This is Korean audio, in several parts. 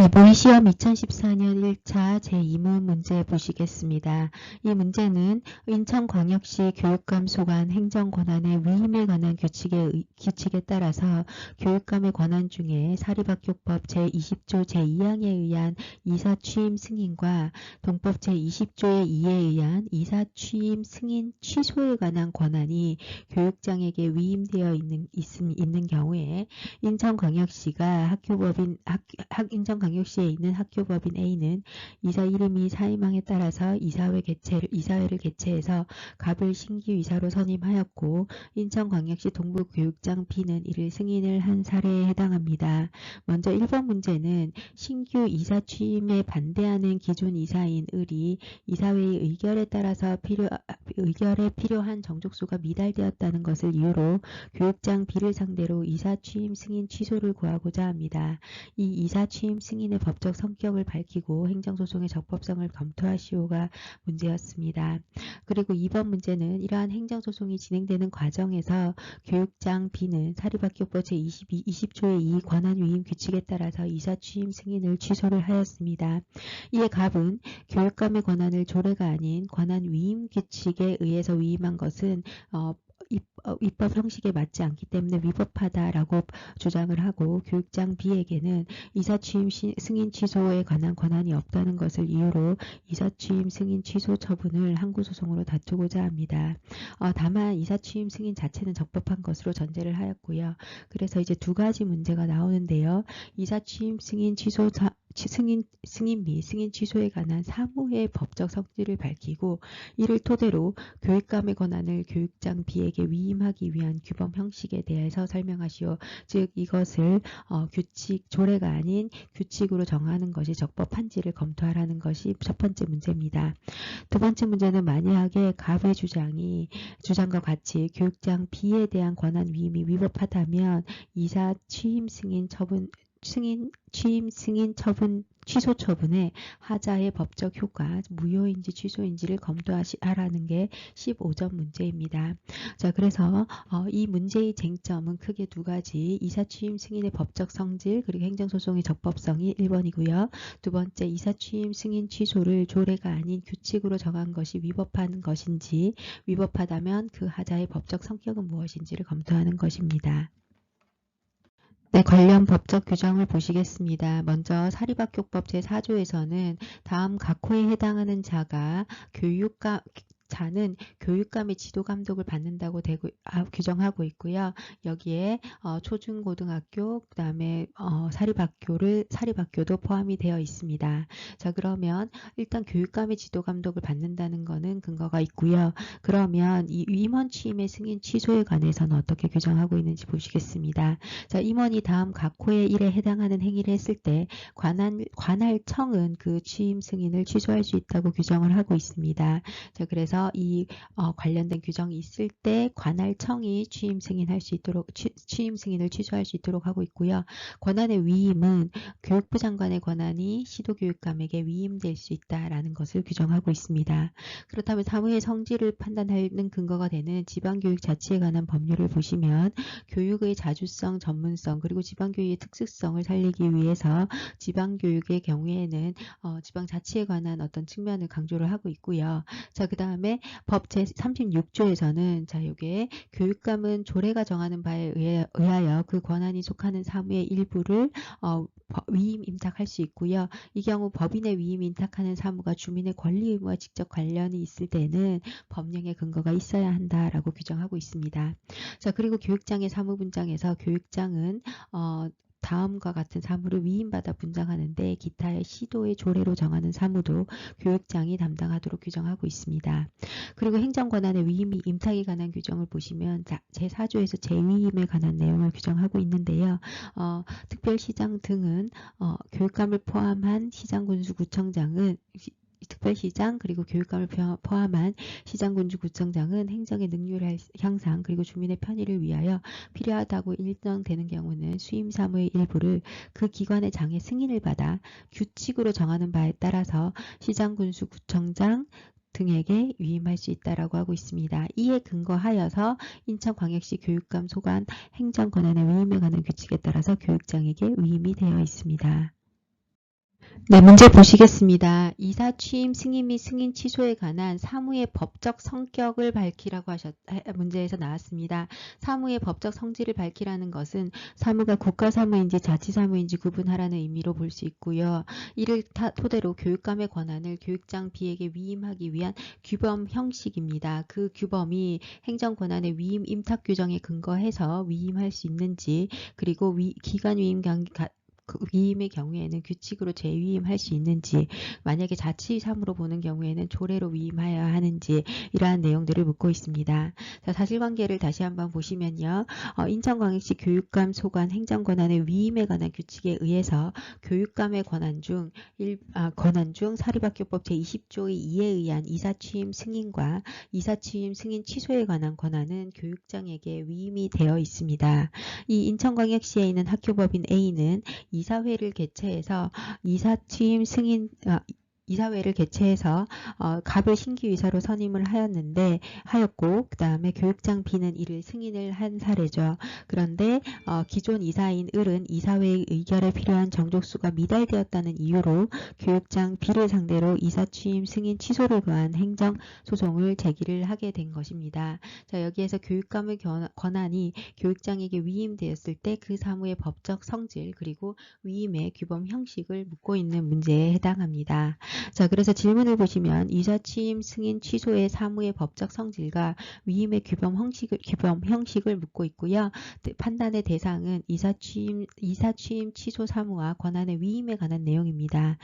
네, 모의시험 2014년 1차 제2문 문제 보시겠습니다. 이 문제는 인천광역시 교육감 소관 행정권한의 위임에 관한 규칙에 따라서 교육감의 권한 중에 사립학교법 제20조 제2항에 의한 이사 취임 승인과 동법 제20조의 2에 의한 이사 취임 승인 취소에 관한 권한이 교육장에게 위임되어 있는 경우에 인천광역시가 인천광역시에 있는 학교법인 A는 이사 이름이 사임항에 따라서 이사회를 개최해서 갑을 신규 이사로 선임하였고 인천광역시 동부교육장 B는 이를 승인을 한 사례에 해당합니다. 먼저 1번 문제는 신규 이사 취임에 반대하는 기존 이사인 을이 이사회의 의결에 따라서 의결에 필요한 정족수가 미달되었다는 것을 이유로 교육장 B를 상대로 이사 취임 승인 취소를 구하고자 합니다. 이 이사 취임 승인의 법적 성격을 밝히고 행정소송의 적법성을 검토하시오가 문제였습니다. 그리고 2번 문제는 이러한 행정소송이 진행되는 과정에서 교육장 B는 사립학교법 제20조의 2 권한위임 규칙에 따라서 이사 취임 승인을 취소를 하였습니다. 이에 갑은 교육감의 권한을 조례가 아닌 권한위임 규칙에 의해서 위임한 것은 입법 형식에 맞지 않기 때문에 위법하다라고 주장을 하고 교육장 B에게는 이사취임 승인 취소에 관한 권한이 없다는 것을 이유로 이사취임 승인 취소 처분을 항고소송으로 다투고자 합니다. 다만 이사취임 승인 자체는 적법한 것으로 전제를 하였고요. 그래서 이제 두 가지 문제가 나오는데요. 이사취임 승인 취소 승인 및 승인 취소에 관한 사무의 법적 성질을 밝히고 이를 토대로 교육감의 권한을 교육장 B에게 위임하기 위한 규범 형식에 대해서 설명하시오. 즉 이것을 조례가 아닌 규칙으로 정하는 것이 적법한지를 검토하라는 것이 첫 번째 문제입니다. 두 번째 문제는 만약에 갑의 주장과 같이 교육장 B에 대한 권한 위임이 위법하다면 이사 취임 승인 취소 처분의 하자의 법적 효과 무효인지 취소인지를 검토하라는 게 15점 문제입니다. 자, 그래서 이 문제의 쟁점은 크게 두 가지, 이사 취임 승인의 법적 성질 그리고 행정소송의 적법성이 1번이고요. 두 번째, 이사 취임 승인 취소를 조례가 아닌 규칙으로 정한 것이 위법한 것인지, 위법하다면 그 하자의 법적 성격은 무엇인지를 검토하는 것입니다. 네, 관련 법적 규정을 보시겠습니다. 먼저 사립학교법 제4조에서는 다음 각 호에 해당하는 자는 교육감의 지도 감독을 받는다고 규정하고 있고요. 여기에 초중고등학교 그다음에 사립학교도 포함이 되어 있습니다. 자, 그러면 일단 교육감의 지도 감독을 받는다는 것은 근거가 있고요. 그러면 이 임원 취임의 승인 취소에 관해서는 어떻게 규정하고 있는지 보시겠습니다. 자, 임원이 다음 각 호의 1에 해당하는 행위를 했을 때 관할청은 그 취임 승인을 취소할 수 있다고 규정을 하고 있습니다. 자, 그래서 이 관련된 규정이 있을 때 관할청이 취임 승인을 취소할 수 있도록 하고 있고요. 권한의 위임은 교육부 장관의 권한이 시도교육감에게 위임될 수 있다라는 것을 규정하고 있습니다. 그렇다면 사무의 성질을 판단하는 근거가 되는 지방교육 자치에 관한 법률을 보시면 교육의 자주성, 전문성 그리고 지방교육의 특수성을 살리기 위해서 지방교육의 경우에는 지방자치에 관한 어떤 측면을 강조를 하고 있고요. 자, 그 다음에 법 제36조에서는 자, 요게 교육감은 조례가 정하는 바에 의하여 그 권한이 속하는 사무의 일부를 위임 임탁할 수 있고요. 이 경우 법인의 위임 임탁하는 사무가 주민의 권리 의무와 직접 관련이 있을 때는 법령의 근거가 있어야 한다라고 규정하고 있습니다. 자, 그리고 교육장의 사무분장에서 교육장은 다음과 같은 사무를 위임받아 분장하는데 기타의 시도의 조례로 정하는 사무도 교육장이 담당하도록 규정하고 있습니다. 그리고 행정권한의 위임 임탁에 관한 규정을 보시면 제4조에서 재위임에 관한 내용을 규정하고 있는데요. 특별시장 등은 교육감을 포함한 시장군수구청장은 특별시장 그리고 교육감을 포함한 시장군수구청장은 행정의 능률 향상 그리고 주민의 편의를 위하여 필요하다고 인정되는 경우는 수임 사무의 일부를 그 기관의 장의 승인을 받아 규칙으로 정하는 바에 따라서 시장군수구청장 등에게 위임할 수 있다라고 하고 있습니다. 이에 근거하여서 인천광역시 교육감 소관 행정권한의 위임에 관한 규칙에 따라서 교육장에게 위임이 되어 있습니다. 네, 문제 보시겠습니다. 이사 취임 승인 및 승인 취소에 관한 사무의 법적 성격을 밝히라고 문제에서 나왔습니다. 사무의 법적 성질을 밝히라는 것은 사무가 국가사무인지 자치사무인지 구분하라는 의미로 볼 수 있고요. 이를 토대로 교육감의 권한을 교육장 B에게 위임하기 위한 규범 형식입니다. 그 규범이 행정권한의 위임 임탁 규정에 근거해서 위임할 수 있는지, 그리고 기간 위임 위임의 경우에는 규칙으로 재위임할 수 있는지, 만약에 자치사무로 보는 경우에는 조례로 위임하여야 하는지, 이러한 내용들을 묻고 있습니다. 자, 사실관계를 다시 한번 보시면요. 인천광역시 교육감 소관 행정권한의 위임에 관한 규칙에 의해서 교육감의 권한 중 사립학교법 제20조의 2에 의한 이사취임 승인과 이사취임 승인 취소에 관한 권한은 교육장에게 위임이 되어 있습니다. 이 인천광역시에 있는 학교법인 A는 이사회를 개최해서 갑을 신규이사로 선임을 하였고, 그 다음에 교육장 B는 이를 승인을 한 사례죠. 그런데 기존 이사인 을은 이사회의 의결에 필요한 정족수가 미달되었다는 이유로 교육장 B를 상대로 이사 취임 승인 취소를 거한 행정소송을 제기를 하게 된 것입니다. 자, 여기에서 교육감의 권한이 교육장에게 위임되었을 때 그 사무의 법적 성질, 그리고 위임의 규범 형식을 묻고 있는 문제에 해당합니다. 자, 그래서 질문을 보시면 이사 취임 승인 취소의 사무의 법적 성질과 위임의 규범 형식을 묻고 있고요. 판단의 대상은 이사 취임 취소 사무와 권한의 위임에 관한 내용입니다.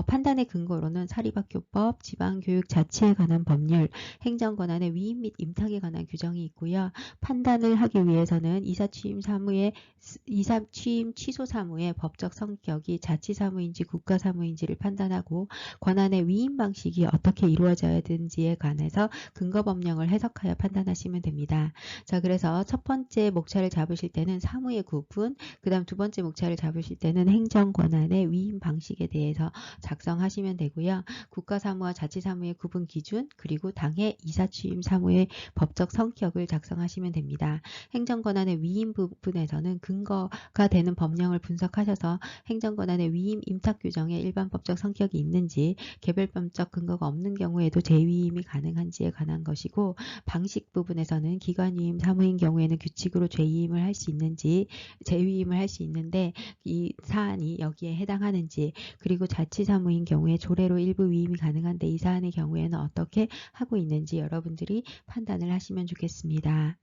판단의 근거로는 사립학교법, 지방교육자치에 관한 법률, 행정권한의 위임 및 임탁에 관한 규정이 있고요. 판단을 하기 위해서는 이사 취임 취소 사무의 법적 성격이 자치사무인지 국가사무인지를 판단하고 권한의 위임 방식이 어떻게 이루어져야 되는지에 관해서 근거법령을 해석하여 판단하시면 됩니다. 자, 그래서 첫 번째 목차를 잡으실 때는 사무의 구분, 그 다음 두 번째 목차를 잡으실 때는 행정권한의 위임 방식에 대해서 작성하시면 되고요. 국가사무와 자치사무의 구분 기준, 그리고 당해 이사취임 사무의 법적 성격을 작성하시면 됩니다. 행정권한의 위임 부분에서는 근거가 되는 법령을 분석하셔서 행정권한의 위임 임탁 규정에 일반 법적 성격이 있는지, 개별법적 근거가 없는 경우에도 재위임이 가능한지에 관한 것이고, 방식 부분에서는 기관위임 사무인 경우에는 규칙으로 재위임을 할 수 있는지, 재위임을 할 수 있는데 이 사안이 여기에 해당하는지, 그리고 자치사무인 경우에 조례로 일부 위임이 가능한데 이 사안의 경우에는 어떻게 하고 있는지 여러분들이 판단을 하시면 좋겠습니다.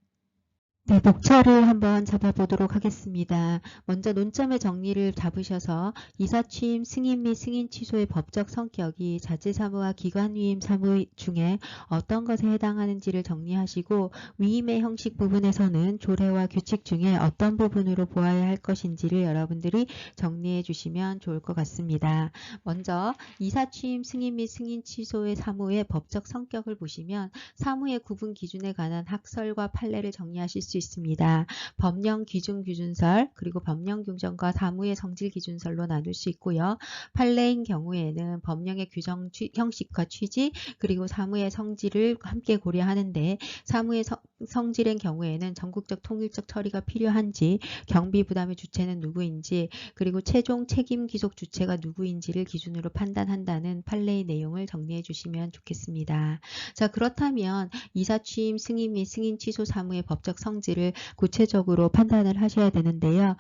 네, 목차를 한번 잡아보도록 하겠습니다. 먼저 논점의 정리를 잡으셔서 이사 취임 승인 및 승인 취소의 법적 성격이 자치사무와 기관위임 사무 중에 어떤 것에 해당하는지를 정리하시고, 위임의 형식 부분에서는 조례와 규칙 중에 어떤 부분으로 보아야 할 것인지를 여러분들이 정리해 주시면 좋을 것 같습니다. 먼저 이사 취임 승인 및 승인 취소의 사무의 법적 성격을 보시면 사무의 구분 기준에 관한 학설과 판례를 정리하실 수 있습니다. 법령 기준 규준설, 그리고 법령 규정과 사무의 성질 기준설로 나눌 수 있고요. 판례인 경우에는 법령의 규정 형식과 취지, 그리고 사무의 성질을 함께 고려하는데, 사무의 성질인 경우에는 전국적 통일적 처리가 필요한지, 경비 부담의 주체는 누구인지, 그리고 최종 책임 기속 주체가 누구인지를 기준으로 판단한다는 판례의 내용을 정리해 주시면 좋겠습니다. 자, 그렇다면 이사 취임 승인 및 승인 취소 사무의 법적 성질을 구체적으로 판단을 하셔야 되는데요.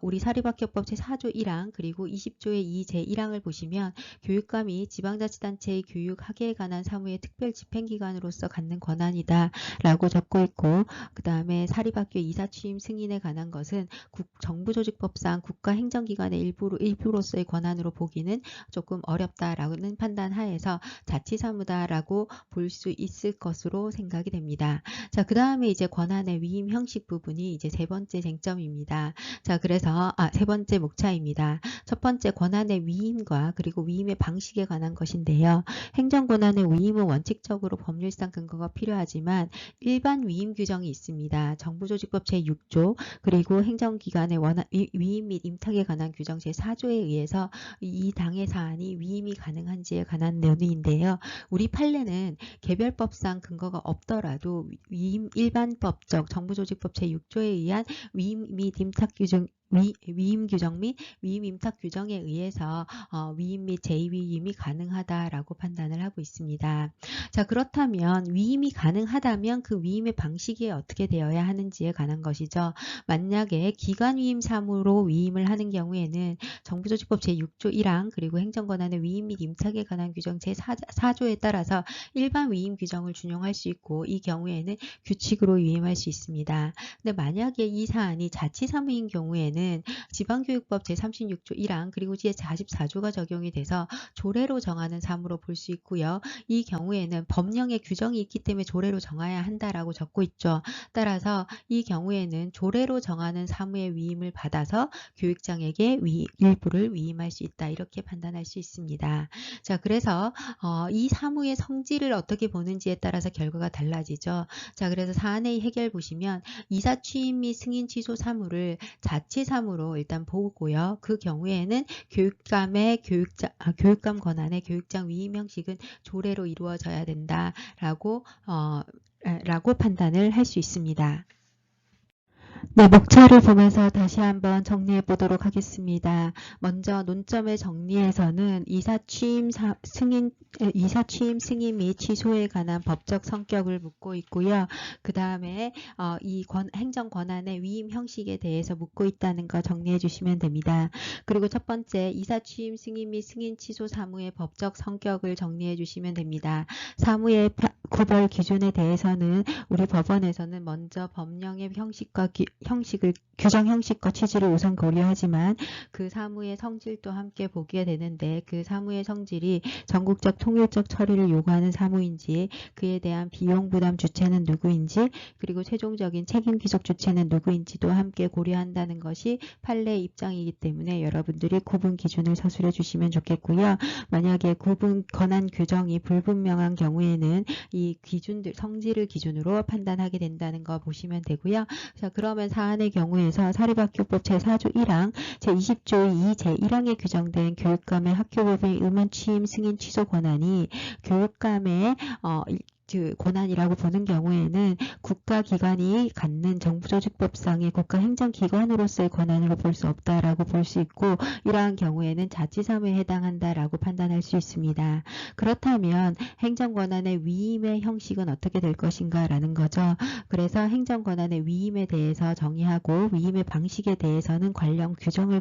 우리 사립학교법 제4조 1항 그리고 20조의 2 제1항을 보시면 교육감이 지방자치단체의 교육 학예에 관한 사무의 특별 집행기관으로서 갖는 권한이다 라고 적고 있고, 그 다음에 사립학교 이사 취임 승인에 관한 것은 정부조직법상 국가행정기관의 일부로서의 권한으로 보기는 조금 어렵다라는 판단 하에서 자치사무다라고 볼 수 있을 것으로 생각이 됩니다. 자, 그 다음에 이제 권한의 위임 형식 부분이 이제 세 번째 쟁점입니다. 자, 그래서 세 번째 목차입니다. 첫 번째 권한의 위임과 그리고 위임의 방식에 관한 것인데요. 행정권한의 위임은 원칙적으로 법률상 근거가 필요하지만 일반 위임 규정이 있습니다. 정부조직법 제6조 그리고 행정기관의 위임 및 임탁에 관한 규정 제4조에 의해서 이 당의 사안이 위임이 가능한지에 관한 논의인데요. 우리 판례는 개별법상 근거가 없더라도 일반법적 정부조직법 제6조에 의한 위임 및 임탁 규정 위임 규정 및 위임 임탁 규정에 의해서 위임 및 재위임이 가능하다라고 판단을 하고 있습니다. 자, 그렇다면 위임이 가능하다면 그 위임의 방식이 어떻게 되어야 하는지에 관한 것이죠. 만약에 기관위임 사무로 위임을 하는 경우에는 정부조직법 제6조 1항 그리고 행정권한의 위임 및 임탁에 관한 규정 제4조에 따라서 일반 위임 규정을 준용할 수 있고 이 경우에는 규칙으로 위임할 수 있습니다. 근데 만약에 이 사안이 자치사무인 경우에는 지방교육법 제36조 1항 그리고 제44조가 적용이 돼서 조례로 정하는 사무로 볼 수 있고요. 이 경우에는 법령에 규정이 있기 때문에 조례로 정해야 한다라고 적고 있죠. 따라서 이 경우에는 조례로 정하는 사무의 위임을 받아서 교육장에게 일부를 위임할 수 있다. 이렇게 판단할 수 있습니다. 자, 그래서 이 사무의 성질을 어떻게 보는지에 따라서 결과가 달라지죠. 자, 그래서 사안의 해결 보시면 이사 취임 및 승인 취소 사무를 자치 사무로 일단 보고요. 그 경우에는 교육감 권한의 교육장 위임 형식은 조례로 이루어져야 된다라고 판단을 할 수 있습니다. 네, 목차를 보면서 다시 한번 정리해 보도록 하겠습니다. 먼저 논점의 정리에서는 이사 취임 승인 및 취소에 관한 법적 성격을 묻고 있고요. 그 다음에 이 행정 권한의 위임 형식에 대해서 묻고 있다는 거 정리해 주시면 됩니다. 그리고 첫 번째 이사 취임 승인 및 승인 취소 사무의 법적 성격을 정리해 주시면 됩니다. 사무의 구별 기준에 대해서는 우리 법원에서는 먼저 법령의 규정 형식과 취지를 우선 고려하지만 그 사무의 성질도 함께 보게 되는데 그 사무의 성질이 전국적 통일적 처리를 요구하는 사무인지 그에 대한 비용 부담 주체는 누구인지 그리고 최종적인 책임 귀속 주체는 누구인지도 함께 고려한다는 것이 판례 입장이기 때문에 여러분들이 구분 기준을 서술해 주시면 좋겠고요. 만약에 구분 권한 규정이 불분명한 경우에는 이 기준들 성질을 기준으로 판단하게 된다는 거 보시면 되고요. 자, 그러면 사안의 경우에서 사립학교법 제4조 1항 제20조 2 제1항에 규정된 교육감의 학교법인 임원 취임 승인 취소 권한이 교육감의 그 권한이라고 보는 경우에는 국가기관이 갖는 정부조직법상의 국가행정기관으로서의 권한으로 볼 수 없다라고 볼 수 있고 이러한 경우에는 자치사무에 해당한다라고 판단할 수 있습니다. 그렇다면 행정권한의 위임의 형식은 어떻게 될 것인가 라는 거죠. 그래서 행정권한의 위임에 대해서 정의하고 위임의 방식에 대해서는 관련 규정을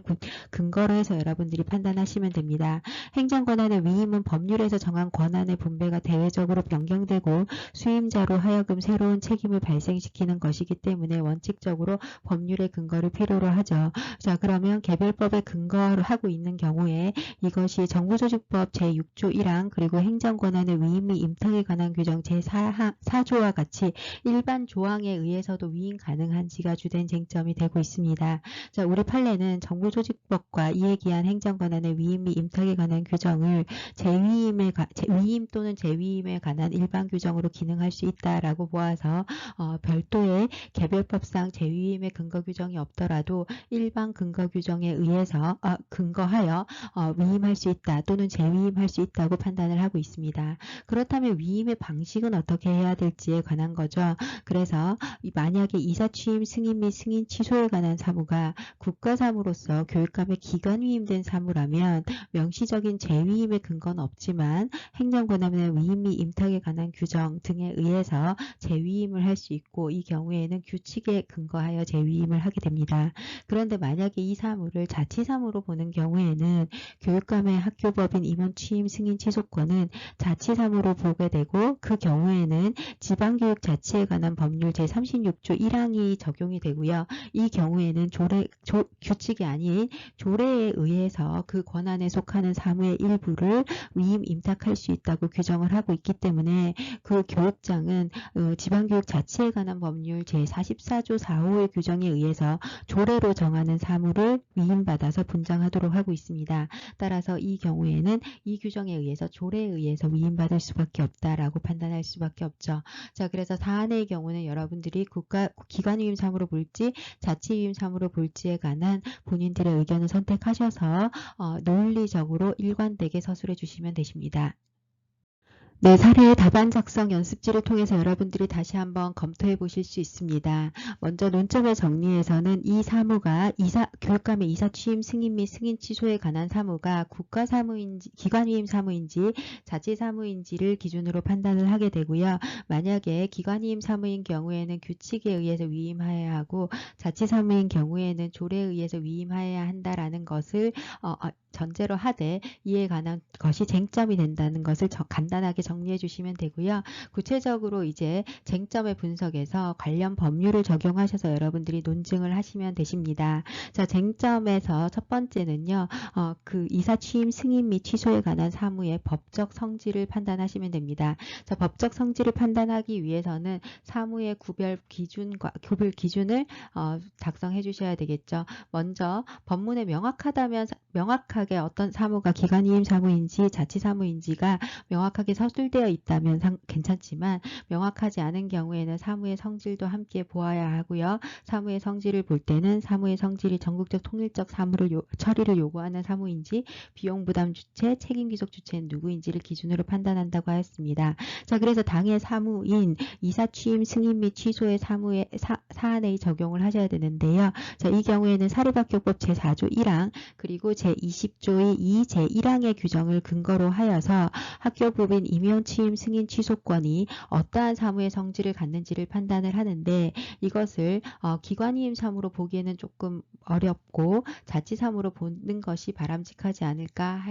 근거로 해서 여러분들이 판단하시면 됩니다. 행정권한의 위임은 법률에서 정한 권한의 분배가 대외적으로 변경되고 수임자로 하여금 새로운 책임을 발생시키는 것이기 때문에 원칙적으로 법률의 근거를 필요로 하죠. 자, 그러면 개별법에 근거를 하고 있는 경우에 이것이 정부조직법 제6조 1항 그리고 행정권한의 위임 및 임탁에 관한 규정 제4조와 같이 일반 조항에 의해서도 위임 가능한지가 주된 쟁점이 되고 있습니다. 자, 우리 판례는 정부조직법과 이에 기한 행정권한의 위임 및 임탁에 관한 규정을 위임 또는 재위임에 관한 일반 규정으로 기능할 수 있다라고 보아서 별도의 개별법상 재위임의 근거 규정이 없더라도 일반 근거 규정에 의해서 근거하여 위임할 수 있다 또는 재위임할 수 있다고 판단을 하고 있습니다. 그렇다면 위임의 방식은 어떻게 해야 될지에 관한 거죠. 그래서 만약에 이사 취임 승인 및 승인 취소에 관한 사무가 국가사무로서 교육감의 기관 위임된 사무라면 명시적인 재위임의 근거는 없지만 행정권한의 위임 및 임탁에 관한 규정 등에 의해서 재위임을 할 수 있고 이 경우에는 규칙에 근거하여 재위임을 하게 됩니다. 그런데 만약에 이 사무를 자치사무로 보는 경우에는 교육감의 학교법인 임원 취임 승인 취소권은 자치사무로 보게 되고 그 경우에는 지방교육 자치에 관한 법률 제36조 1항이 적용이 되고요. 이 경우에는 규칙이 아닌 조례에 의해서 그 권한에 속하는 사무의 일부를 위임 임탁할 수 있다고 규정을 하고 있기 때문에 그 교육장은 지방교육 자치에 관한 법률 제44조 4호의 규정에 의해서 조례로 정하는 사무를 위임받아서 분장하도록 하고 있습니다. 따라서 이 경우에는 이 규정에 의해서 조례에 의해서 위임받을 수밖에 없다라고 판단할 수밖에 없죠. 자, 그래서 사안의 경우는 여러분들이 기관위임 사무로 볼지 자치위임 사무로 볼지에 관한 본인들의 의견을 선택하셔서 논리적으로 일관되게 서술해 주시면 되십니다. 네, 사례 답안 작성 연습지를 통해서 여러분들이 다시 한번 검토해 보실 수 있습니다. 먼저 논점의 정리에서는 이 사무가 교육감의 이사 취임 승인 및 승인 취소에 관한 사무가 국가사무인지, 기관위임 사무인지 자치사무인지를 기준으로 판단을 하게 되고요. 만약에 기관위임 사무인 경우에는 규칙에 의해서 위임하여야 하고 자치사무인 경우에는 조례에 의해서 위임하여야 한다라는 것을 전제로 하되 이에 관한 것이 쟁점이 된다는 것을 간단하게 정리해 주시면 되고요. 구체적으로 이제 쟁점의 분석에서 관련 법률을 적용하셔서 여러분들이 논증을 하시면 되십니다. 자, 쟁점에서 첫 번째는요. 그 이사 취임 승인 및 취소에 관한 사무의 법적 성질을 판단하시면 됩니다. 자, 법적 성질을 판단하기 위해서는 사무의 구별 기준을 작성해 주셔야 되겠죠. 먼저 법문에 명확하게 어떤 사무가 기관이임 사무인지 자치사무인지가 명확하게 서술되어 있다면 괜찮지만 명확하지 않은 경우에는 사무의 성질도 함께 보아야 하고요. 사무의 성질을 볼 때는 사무의 성질이 전국적 통일적 처리를 요구하는 사무인지 비용부담 주체, 책임귀속 주체는 누구인지를 기준으로 판단한다고 하였습니다. 자, 그래서 당해 사무인 이사 취임 승인 및 취소의 사안에 적용을 하셔야 되는데요. 자, 이 경우에는 사립학교법 제4조 1항 그리고 제20조의 2 제1항의 규정을 근거로 하여서 학교법인 임용 취임 승인 취소권이 어떠한 사무의 성질을 갖는지를 판단을 하는데 이것을 기관이임 사무로 보기에는 조금 어렵고 자치사무로 보는 것이 바람직하지 않을까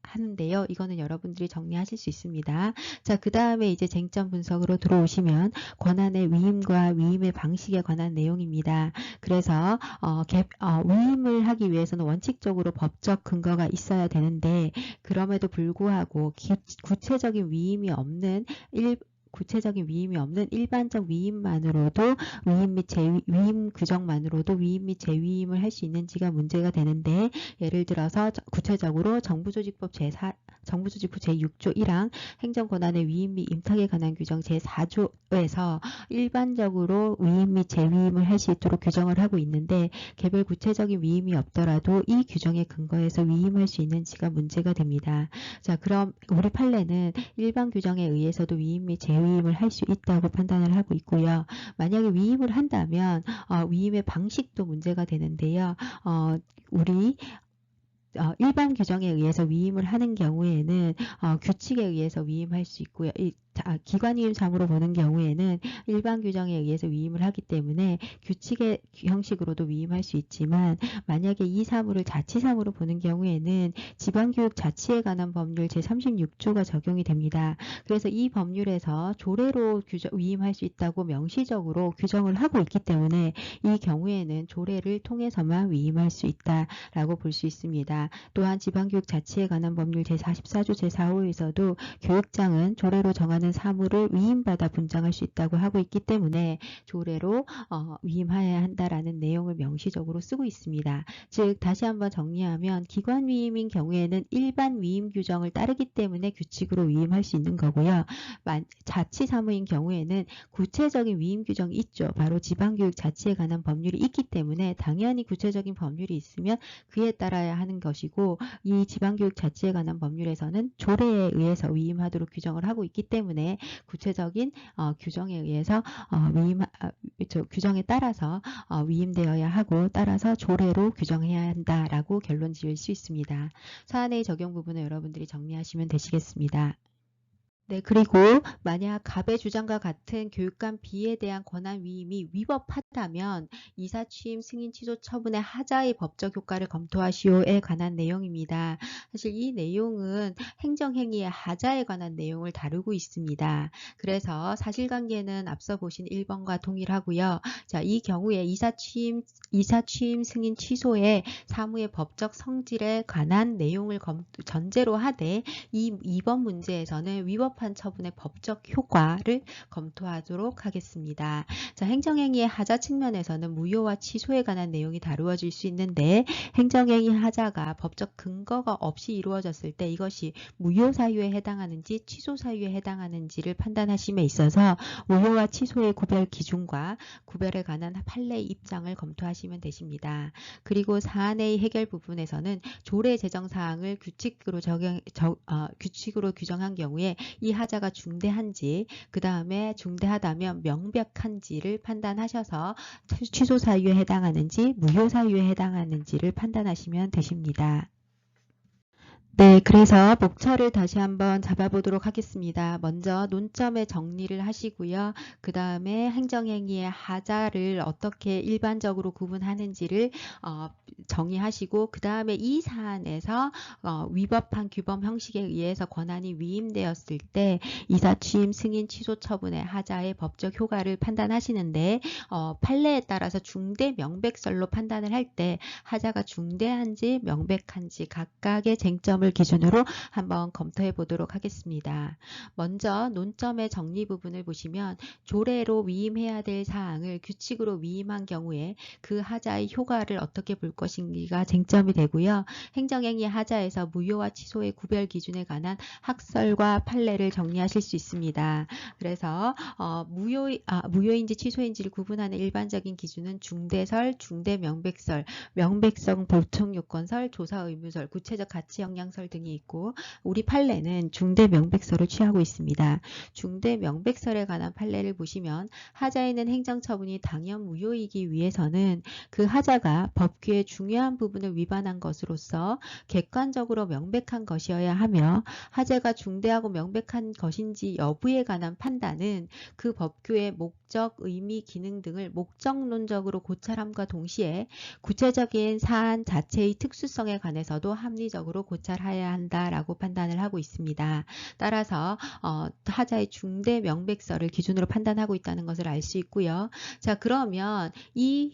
하는데요. 이거는 여러분들이 정리하실 수 있습니다. 자, 그 다음에 이제 쟁점 분석으로 들어오시면 권한의 위임과 위임의 방식에 관한 내용입니다. 그래서 위임을 하기 위해서는 원칙적으로 법적 근거가 있어야 되는데 그럼에도 불구하고 구체적인 위임이 없는 일반적 위임만으로도 위임 및 재위임 규정만으로도 위임 및 재위임을 할 수 있는지가 문제가 되는데 예를 들어서 구체적으로 정부조직법 제6조 1항 행정권한의 위임 및 임탁에 관한 규정 제4조에서 일반적으로 위임 및 재위임을 할 수 있도록 규정을 하고 있는데 개별 구체적인 위임이 없더라도 이 규정에 근거해서 위임할 수 있는지가 문제가 됩니다. 자, 그럼 우리 판례는 일반 규정에 의해서도 위임 및 재위임을 할 수 있다고 판단을 하고 있고요. 만약에 위임을 한다면 위임의 방식도 문제가 되는데요. 우리 일반 규정에 의해서 위임을 하는 경우에는 규칙에 의해서 위임할 수 있고요. 기관위임 사무로 보는 경우에는 일반 규정에 의해서 위임을 하기 때문에 규칙의 형식으로도 위임할 수 있지만 만약에 이 사무를 자치사무로 보는 경우에는 지방교육 자치에 관한 법률 제36조가 적용이 됩니다. 그래서 이 법률에서 조례로 위임할 수 있다고 명시적으로 규정을 하고 있기 때문에 이 경우에는 조례를 통해서만 위임할 수 있다라고 볼 수 있습니다. 또한 지방교육 자치에 관한 법률 제44조 제4호에서도 교육장은 조례로 정하는 사무를 위임받아 분장할 수 있다고 하고 있기 때문에 조례로 위임해야 한다라는 내용을 명시적으로 쓰고 있습니다. 즉 다시 한번 정리하면 기관 위임인 경우에는 일반 위임 규정을 따르기 때문에 규칙으로 위임할 수 있는 거고요. 자치사무인 경우에는 구체적인 위임 규정이 있죠. 바로 지방교육 자치에 관한 법률이 있기 때문에 당연히 구체적인 법률이 있으면 그에 따라야 하는 것이고 이 지방교육 자치에 관한 법률에서는 조례에 의해서 위임하도록 규정을 하고 있기 때문에 구체적인 규정에 의해서 규정에 따라서 위임되어야 하고 따라서 조례로 규정해야 한다라고 결론 지을 수 있습니다. 사안의 적용 부분을 여러분들이 정리하시면 되시겠습니다. 네, 그리고 만약 갑의 주장과 같은 교육감 B에 대한 권한 위임이 위법하다면 이사 취임 승인 취소 처분의 하자의 법적 효과를 검토하시오에 관한 내용입니다. 사실 이 내용은 행정행위의 하자에 관한 내용을 다루고 있습니다. 그래서 사실관계는 앞서 보신 1번과 동일하고요. 자, 이 경우에 이사 취임 승인 취소의 사무의 법적 성질에 관한 내용을 전제로 하되 이 2번 문제에서는 위법한 위법한 처분의 법적 효과를 검토하도록 하겠습니다. 자, 행정행위의 하자 측면에서는 무효와 취소에 관한 내용이 다루어질 수 있는데 행정행위 하자가 법적 근거가 없이 이루어졌을 때 이것이 무효 사유에 해당하는지 취소 사유에 해당하는지를 판단하심에 있어서 무효와 취소의 구별 기준과 구별에 관한 판례 입장을 검토하시면 되십니다. 그리고 사안의 해결 부분에서는 조례 제정 사항을 규칙으로 규정한 경우에 이 하자가 중대한지 그 다음에 중대하다면 명백한지를 판단하셔서 취소 사유에 해당하는지 무효 사유에 해당하는지를 판단하시면 되십니다. 네, 그래서 목차를 다시 한번 잡아보도록 하겠습니다. 먼저 논점의 정리를 하시고요. 그 다음에 행정행위의 하자를 어떻게 일반적으로 구분하는지를 정의하시고 그 다음에 이 사안에서 위법한 규범 형식에 의해서 권한이 위임되었을 때 이사 취임 승인 취소 처분의 하자의 법적 효과를 판단하시는데 판례에 따라서 중대 명백설로 판단을 할 때 하자가 중대한지 명백한지 각각의 쟁점을 기준으로 한번 검토해 보도록 하겠습니다. 먼저 논점의 정리 부분을 보시면 조례로 위임해야 될 사항을 규칙으로 위임한 경우에 그 하자의 효과를 어떻게 볼 것인지가 쟁점이 되고요. 행정행위 하자에서 무효와 취소의 구별 기준에 관한 학설과 판례를 정리하실 수 있습니다. 그래서 무효인지 취소인지를 구분하는 일반적인 기준은 중대설, 중대명백설, 명백성 보충요건설, 조사의무설, 구체적 가치영향설 등이 있고 우리 판례는 중대명백설을 취하고 있습니다. 중대명백설에 관한 판례를 보시면 하자에는 행정처분이 당연 무효이기 위해서는 그 하자가 법규의 중요한 부분을 위반한 것으로서 객관적으로 명백한 것이어야 하며 하자가 중대하고 명백한 것인지 여부에 관한 판단은 그 법규의 목적, 의미, 기능 등을 목적론적으로 고찰함과 동시에 구체적인 사안 자체의 특수성에 관해서도 합리적으로 고찰해야 한다라고 판단을 하고 있습니다. 따라서 하자의 중대 명백설을 기준으로 판단하고 있다는 것을 알 수 있고요. 자, 그러면 이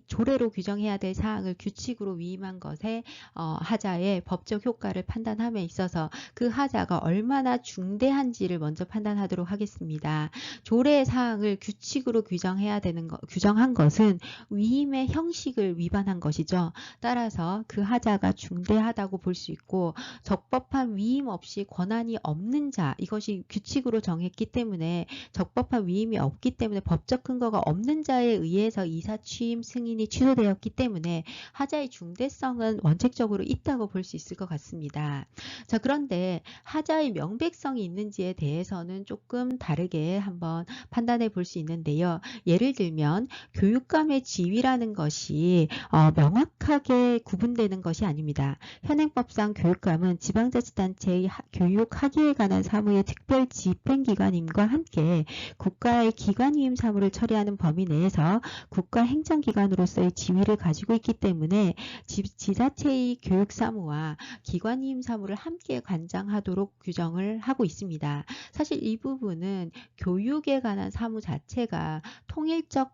조례로 규정해야 될 사항을 규칙으로 위임한 것에 하자의 법적 효과를 판단함에 있어서 그 하자가 얼마나 중대한지를 먼저 판단하도록 하겠습니다. 조례 사항을 규칙으로 규정한 것은 위임의 형식을 위반한 것이죠. 따라서 그 하자가 중대하다고 볼 수 있고 적법한 위임 없이 권한이 없는 자 이것이 규칙으로 정했기 때문에 적법한 위임이 없기 때문에 법적 근거가 없는 자에 의해서 이사 취임 승인이 취소되었기 때문에 하자의 중대성은 원칙적으로 있다고 볼 수 있을 것 같습니다. 자, 그런데 하자의 명백성이 있는지에 대해서는 조금 다르게 한번 판단해 볼 수 있는데요. 예를 들면 교육감의 지위라는 것이 명확하게 구분되는 것이 아닙니다. 현행법상 교육감은 지방자치단체의 교육학위에 관한 사무의 특별 집행기관임과 함께 국가의 기관위임 사무를 처리하는 범위 내에서 국가행정기관으로서의 지위를 가지고 있기 때문에 지자체의 교육사무와 기관위임 사무를 함께 관장하도록 규정을 하고 있습니다. 사실 이 부분은 교육에 관한 사무 자체가 통일적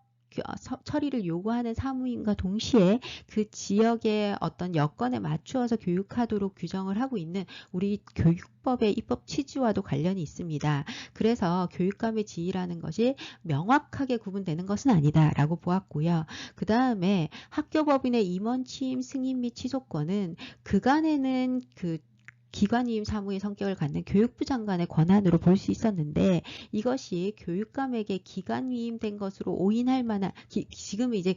처리를 요구하는 사무임과 동시에 그 지역의 어떤 여건에 맞추어서 교육하도록 규정을 하고 있는 우리 교육법의 입법 취지와도 관련이 있습니다. 그래서 교육감의 지위라는 것이 명확하게 구분되는 것은 아니다라고 보았고요. 그 다음에 학교법인의 임원 취임 승인 및 취소권은 그간에는 그 기관위임 사무의 성격을 갖는 교육부 장관의 권한으로 볼 수 있었는데 이것이 교육감에게 기관위임된 것으로 오인할 만한 지금 이제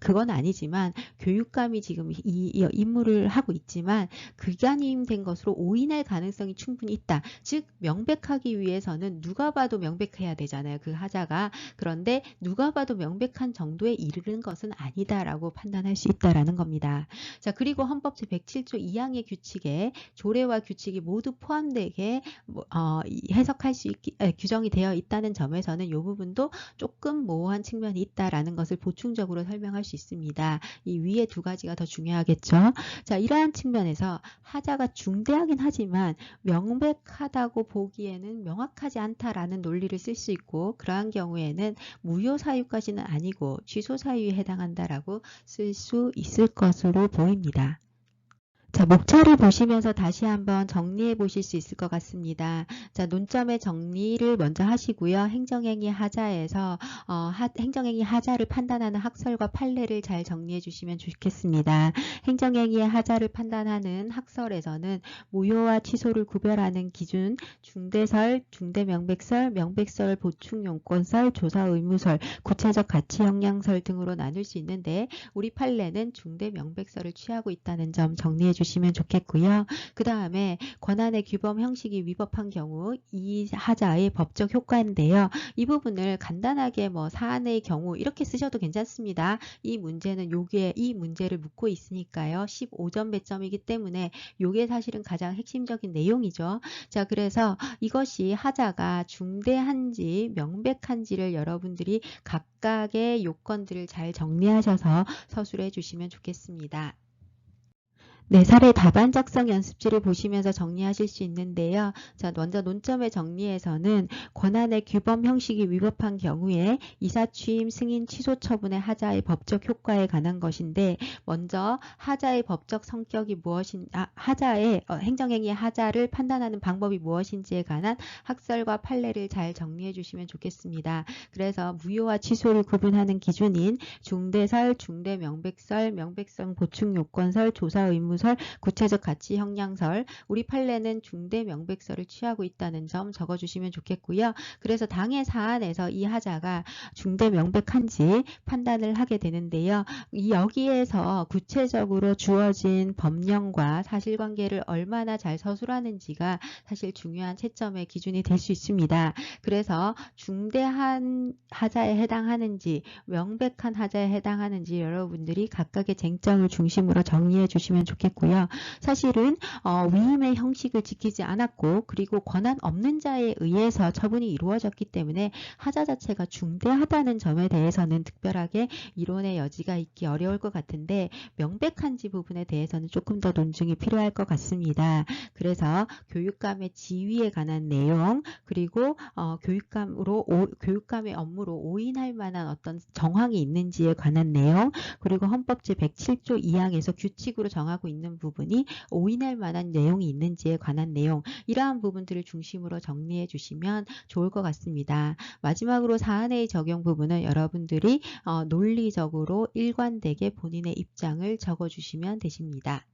그건 아니지만 교육감이 지금 이 임무를 하고 있지만 기관위임된 것으로 오인할 가능성이 충분히 있다. 즉 명백하기 위해서는 누가 봐도 명백해야 되잖아요. 그 하자가. 그런데 누가 봐도 명백한 정도에 이르는 것은 아니다라고 판단할 수 있다라는 겁니다. 자, 그리고 헌법 제107조 2항의 규칙에 조례와 규칙이 모두 포함되게 해석할 수 있기 규정이 되어 있다는 점에서는 이 부분도 조금 모호한 측면이 있다라는 것을 보충적으로 설명할 수 있습니다. 이 위에 두 가지가 더 중요하겠죠. 자, 이러한 측면에서 하자가 중대하긴 하지만 명백하다고 보기에는 명확하지 않다라는 논리를 쓸 수 있고 그러한 경우에는 무효 사유까지는 아니고 취소 사유에 해당한다라고 쓸 수 있을 것으로 보입니다. 자, 목차를 보시면서 다시 한번 정리해 보실 수 있을 것 같습니다. 자, 논점의 정리를 먼저 하시고요. 행정행위 하자에서 행정행위 하자를 판단하는 학설과 판례를 잘 정리해 주시면 좋겠습니다. 행정행위의 하자를 판단하는 학설에서는 무효와 취소를 구별하는 기준, 중대설, 중대명백설, 명백설, 보충용권설, 조사의무설, 구체적 가치 형량설 등으로 나눌 수 있는데 우리 판례는 중대명백설을 취하고 있다는 점 정리해 주시면 좋겠고요. 그 다음에 권한의 규범 형식이 위법한 경우 이 하자의 법적 효과인데요. 이 부분을 간단하게 뭐 사안의 경우 이렇게 쓰셔도 괜찮습니다. 이 문제는 요게 이 문제를 묻고 있으니까요. 15점 배점이기 때문에 요게 사실은 가장 핵심적인 내용이죠. 자, 그래서 이것이 하자가 중대한지 명백한지를 여러분들이 각각의 요건들을 잘 정리하셔서 서술해 주시면 좋겠습니다. 네, 사례 답안 작성 연습지를 보시면서 정리하실 수 있는데요. 자, 먼저 논점의 정리에서는 권한의 규범 형식이 위법한 경우에 이사 취임 승인 취소 처분의 하자의 법적 효과에 관한 것인데 먼저 하자의 법적 성격이 하자의 행정행위의 하자를 판단하는 방법이 무엇인지에 관한 학설과 판례를 잘 정리해 주시면 좋겠습니다. 그래서 무효와 취소를 구분하는 기준인 중대설, 중대명백설, 명백성 보충요건설, 조사의무설, 구체적 가치 형량설, 우리 판례는 중대명백설을 취하고 있다는 점 적어주시면 좋겠고요. 그래서 당해 사안에서 이 하자가 중대명백한지 판단을 하게 되는데요. 여기에서 구체적으로 주어진 법령과 사실관계를 얼마나 잘 서술하는지가 사실 중요한 채점의 기준이 될 수 있습니다. 그래서 중대한 하자에 해당하는지 명백한 하자에 해당하는지 여러분들이 각각의 쟁점을 중심으로 정리해 주시면 좋겠고요. 사실은 위임의 형식을 지키지 않았고 그리고 권한 없는 자에 의해서 처분이 이루어졌기 때문에 하자 자체가 중대하다는 점에 대해서는 특별하게 이론의 여지가 있기 어려울 것 같은데 명백한지 부분에 대해서는 조금 더 논증이 필요할 것 같습니다. 그래서 교육감의 지위에 관한 내용 그리고 교육감의 업무로 오인할 만한 어떤 정황이 있는지에 관한 내용 그리고 헌법 제107조 2항에서 규칙으로 정하고 있는 부분이 오인할 만한 내용이 있는지에 관한 내용 이러한 부분들을 중심으로 정리해 주시면 좋을 것 같습니다. 마지막으로 사안의 적용 부분은 여러분들이 논리적으로 일관되게 본인의 입장을 적어 주시면 되십니다.